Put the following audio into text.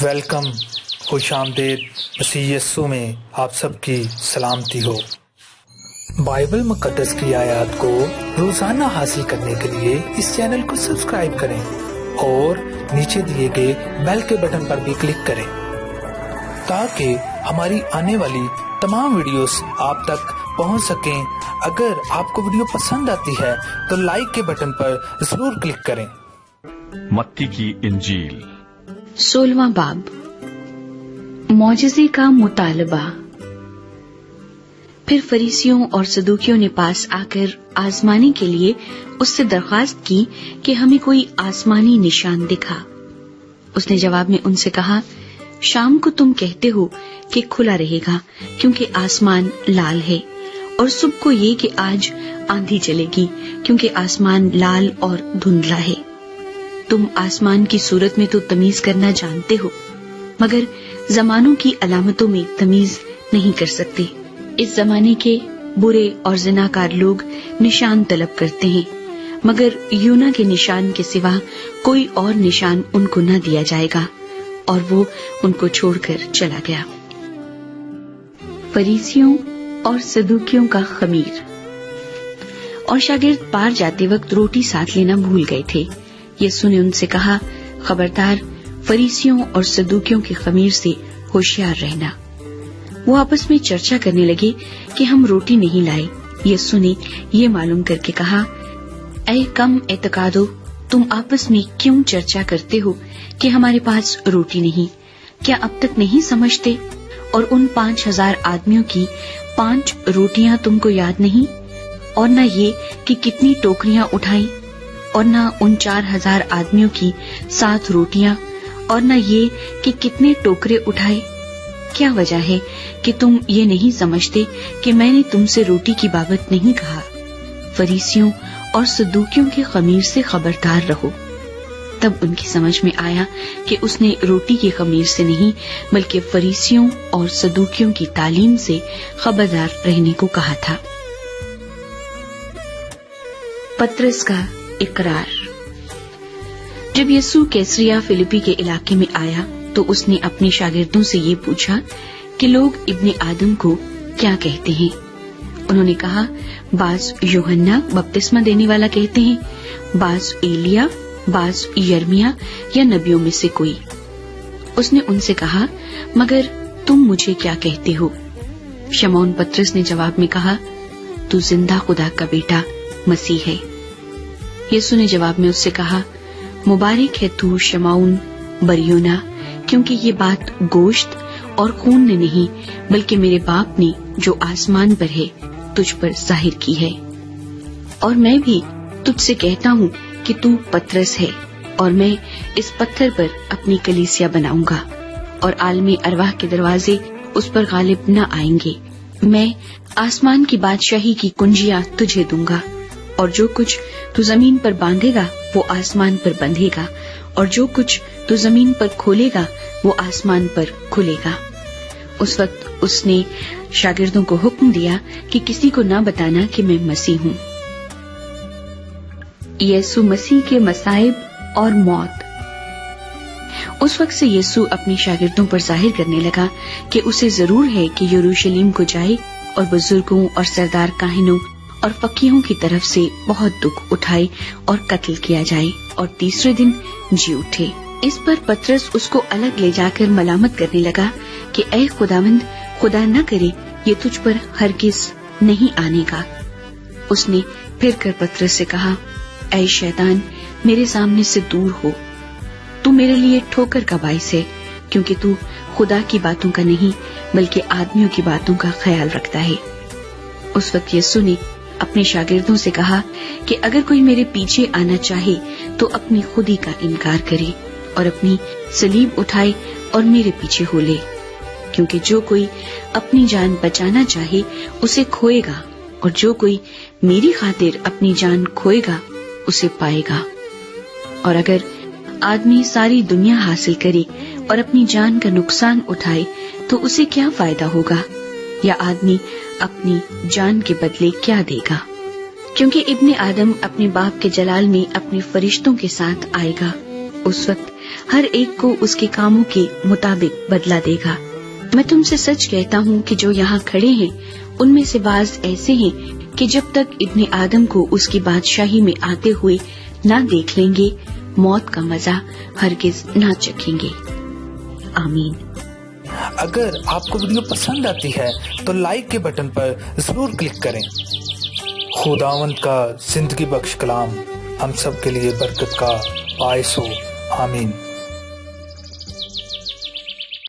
Welcome, خوش آمدید۔ مسیح یسوع میں آپ سب کی سلامتی ہو۔ بائبل مقدس کی آیات کو روزانہ حاصل کرنے کے لیے اس چینل کو سبسکرائب کریں اور نیچے دیے گئے بیل کے بٹن پر بھی کلک کریں تاکہ ہماری آنے والی تمام ویڈیوز آپ تک پہنچ سکیں۔ اگر آپ کو ویڈیو پسند آتی ہے تو لائک کے بٹن پر ضرور کلک کریں۔ متی کی انجیل 16واں باب، معجزے کا مطالبہ۔ پھر فریسیوں اور صدوقیوں نے پاس آ کر آزمانے کے لیے اس سے درخواست کی کہ ہمیں کوئی آسمانی نشان دکھا۔ اس نے جواب میں ان سے کہا، شام کو تم کہتے ہو کہ کھلا رہے گا کیونکہ آسمان لال ہے، اور صبح کو یہ کہ آج آندھی چلے گی کیونکہ آسمان لال اور دھندلا ہے۔ تم آسمان کی صورت میں تو تمیز کرنا جانتے ہو، مگر زمانوں کی علامتوں میں تمیز نہیں کر سکتے۔ اس زمانے کے برے اور زناکار لوگ نشان طلب کرتے ہیں، مگر یونا کے نشان کے سوا کوئی اور نشان ان کو نہ دیا جائے گا، اور وہ ان کو چھوڑ کر چلا گیا۔ فریسیوں اور صدوقیوں کا خمیر۔ اور شاگرد پار جاتے وقت روٹی ساتھ لینا بھول گئے تھے۔ یسوع نے ان سے کہا، خبردار، فریسیوں اور صدوقیوں کے خمیر سے ہوشیار رہنا۔ وہ آپس میں چرچا کرنے لگے کہ ہم روٹی نہیں لائے۔ یسوع نے یہ معلوم کر کے کہا، اے کم اعتقادو، تم آپس میں کیوں چرچا کرتے ہو کہ ہمارے پاس روٹی نہیں؟ کیا اب تک نہیں سمجھتے؟ اور ان 5000 آدمیوں کی 5 روٹیاں تم کو یاد نہیں؟ اور نہ یہ کہ کتنی ٹوکریاں اٹھائیں؟ اور نہ ان 4000 آدمیوں کی 7 روٹیاں؟ اور نہ یہ کہ کتنے ٹوکرے اٹھائے؟ کیا وجہ ہے کہ تم یہ نہیں سمجھتے کہ میں نے تم سے روٹی کی بابت نہیں کہا؟ فریسیوں اور صدوقیوں کے خمیر سے خبردار رہو۔ تب ان کی سمجھ میں آیا کہ اس نے روٹی کے خمیر سے نہیں بلکہ فریسیوں اور صدوقیوں کی تعلیم سے خبردار رہنے کو کہا تھا۔ پطرس کا اقرار۔ جب یسوع کیسریا فلپی کے علاقے میں آیا تو اس نے اپنے شاگردوں سے یہ پوچھا کہ لوگ ابن آدم کو کیا کہتے ہیں؟ انہوں نے کہا، بعض یوحنا بپتسمہ دینے والا کہتے ہیں، بعض ایلیا، بعض یرمیا یا نبیوں میں سے کوئی۔ اس نے ان سے کہا، مگر تم مجھے کیا کہتے ہو؟ شمعون پطرس نے جواب میں کہا، تو زندہ خدا کا بیٹا مسیح ہے۔ یسوع نے جواب میں اس سے کہا، مبارک ہے تو شمعون بریونا، کیونکہ یہ بات گوشت اور خون نے نہیں بلکہ میرے باپ نے جو آسمان پر ہے تجھ پر ظاہر کی ہے۔ اور میں بھی تجھ سے کہتا ہوں کہ تو پطرس ہے، اور میں اس پتھر پر اپنی کلیسیا بناؤں گا، اور عالم ارواح کے دروازے اس پر غالب نہ آئیں گے۔ میں آسمان کی بادشاہی کی کنجیاں تجھے دوں گا، اور جو کچھ تو زمین پر باندھے گا وہ آسمان پر بندھے گا، اور جو کچھ تو زمین پر کھولے گا وہ آسمان پر کھلے گا۔ اس وقت اس نے شاگردوں کو حکم دیا کہ کسی کو نہ بتانا کہ میں مسیح ہوں۔ یسوع مسیح کے مصائب اور موت۔ اس وقت سے یسوع اپنے شاگردوں پر ظاہر کرنے لگا کہ اسے ضرور ہے کہ یروشلم کو جائے اور بزرگوں اور سردار کاہنوں اور فقیہوں کی طرف سے بہت دکھ اٹھائے اور قتل کیا جائے اور تیسرے دن جی اٹھے۔ اس پر پطرس اس کو الگ لے جا کر ملامت کرنے لگا کہ اے خداوند، خدا نہ کرے یہ تجھ پر ہرگز نہیں آنے گا۔ اس نے پھر کر پطرس سے کہا، اے شیطان، میرے سامنے سے دور ہو، تو میرے لیے ٹھوکر کا باعث ہے، کیونکہ تو خدا کی باتوں کا نہیں بلکہ آدمیوں کی باتوں کا خیال رکھتا ہے۔ اس وقت یسوع نے اپنے شاگردوں سے کہا کہ اگر کوئی میرے پیچھے آنا چاہے تو اپنی خودی کا انکار کرے اور اپنی صلیب اٹھائے اور میرے پیچھے ہو لے، کیونکہ جو کوئی اپنی جان بچانا چاہے اسے کھوئے گا، اور جو کوئی میری خاطر اپنی جان کھوئے گا اسے پائے گا۔ اور اگر آدمی ساری دنیا حاصل کرے اور اپنی جان کا نقصان اٹھائے تو اسے کیا فائدہ ہوگا؟ یا آدمی اپنی جان کے بدلے کیا دے گا؟ کیونکہ ابن آدم اپنے باپ کے جلال میں اپنے فرشتوں کے ساتھ آئے گا، اس وقت ہر ایک کو اس کے کاموں کے مطابق بدلہ دے گا۔ میں تم سے سچ کہتا ہوں کہ جو یہاں کھڑے ہیں ان میں سے بعض ایسے ہیں کہ جب تک ابن آدم کو اس کی بادشاہی میں آتے ہوئے نہ دیکھ لیں گے، موت کا مزہ ہرگز نہ چکھیں گے۔ آمین۔ اگر آپ کو ویڈیو پسند آتی ہے تو لائک کے بٹن پر ضرور کلک کریں۔ خداوند کا زندگی بخش کلام ہم سب کے لیے برکت کا باعث ہو۔ آمین۔